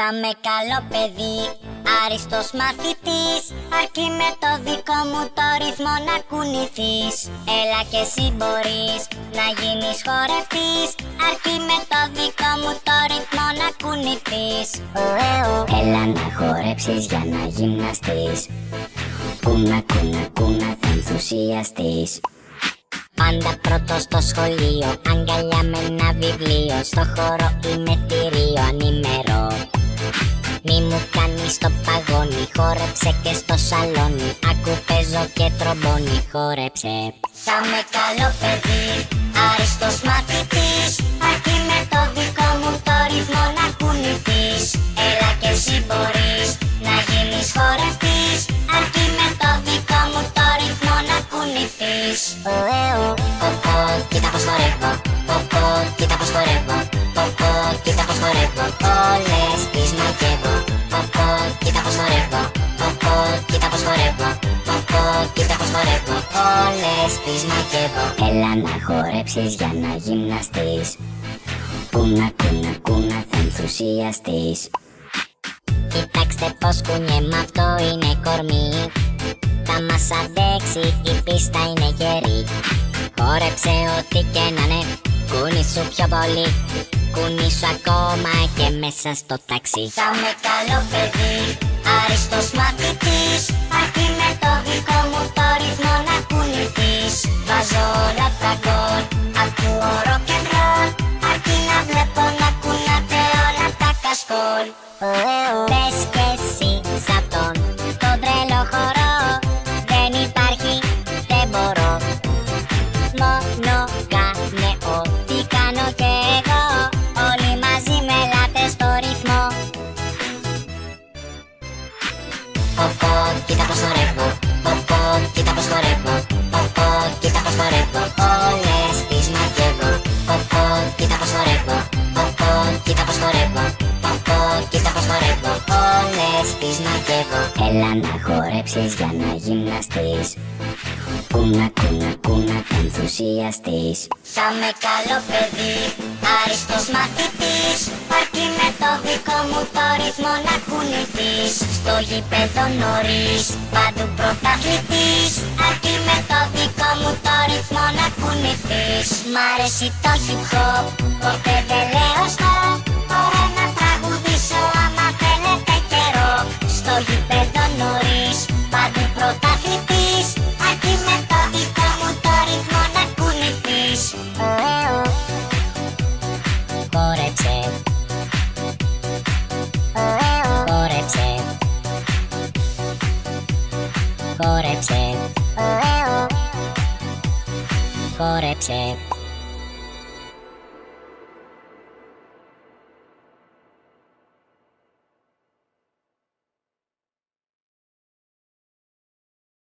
Θα με καλό παιδί, άριστος μαθητής, αρκεί με το δικό μου το ρυθμό να κουνηθείς. Έλα και εσύ μπορείς να γίνεις χορευτής, αρκεί με το δικό μου το ρυθμό να κουνηθείς. Έλα να χορέψεις για να γυμναστείς, κούνα κούνα κούνα θα ενθουσιαστείς. Πάντα πρώτος στο σχολείο, αγκαλιά με ένα βιβλίο, στο χώρο είμαι θηρίο, ανήμερο. Μη μου κάνεις το παγόνι, χόρεψε και στο σαλόνι, άκου παίζω και τρομπόνι, χόρεψε. Θα με καλό παιδί, άριστος μαθητής, αρκεί με το δικό μου το ρυθμό να κουνηθείς. Έλα και εσύ μπορείς να γίνεις χορευτής, αρκεί με το δικό μου το ρυθμό να κουνηθείς. Κοίτα πως χορεύω, κοίτα πως χορεύω, κοίτα πως χορεύω, όλες τις μαγεύω. Κοίτα πως χορεύω, κοίτα πως χορεύω, κοίτα πως χορεύω, όλες τις μαγεύω. Έλα να χορέψεις για να γυμναστείς, κούνα κούνα κούνα θα ενθουσιαστείς. Κοιτάξτε πως κουνιέμαι, αυτό είναι κορμί, θα μας αντέξει, η πίστα είναι γερή. Χόρεψε ό,τι και να είναι, κουνήσου πιο πολύ, κουνήσου ακόμα και μέσα στο ταξί. Θα με καλό παιδί, άριστος μαθητής, αρκεί με το δικό μου το ρυθμό να κουνηθείς. Βάζω όλα τα γκολ, ακούω rock and roll, αρκεί να βλέπω να κουνάτε όλα τα κασκόλ. Πες κι εσύ σ' αυτόν τον τρελό χορό, δεν υπάρχει, δεν μπορώ. Μόνο κάνε ό,τι κάνω κι εγώ, όλοι μαζί με ελάτε στο ρυθμό. Κοίτα πως χορεύω, κοίτα πως χορεύω, κοίτα πως χορεύω, όλες τις μαγεύω. Κοίτα πως χορεύω, κοίτα πως χορεύω, κοίτα πως χορεύω, όλες τις μαγεύω. Έλα να χορέψεις για να γυμναστείς, κούνα κούνα κούνα θα ενθουσιαστείς. Θα με καλό παιδί, άριστος μαθητής, αρκεί με το δικό μου το ρυθμό να κουνηθείς. Στο γήπεδο νωρίς, παντού πρωταθλητής, αρκεί με το δικό μου το ρυθμό να κουνηθείς. Μ' αρέσει το hip hop, ποτέ δεν λέω stop, μπορώ να τραγουδήσω άμα θέλετε καιρό. Στο γήπεδο νωρίς, παντού πρωταθλητής, αρκεί με το δικό μου το ρυθμό να κουνηθείς. Χόρεψε, χόρεψε, χόρεψε, χόρεψε.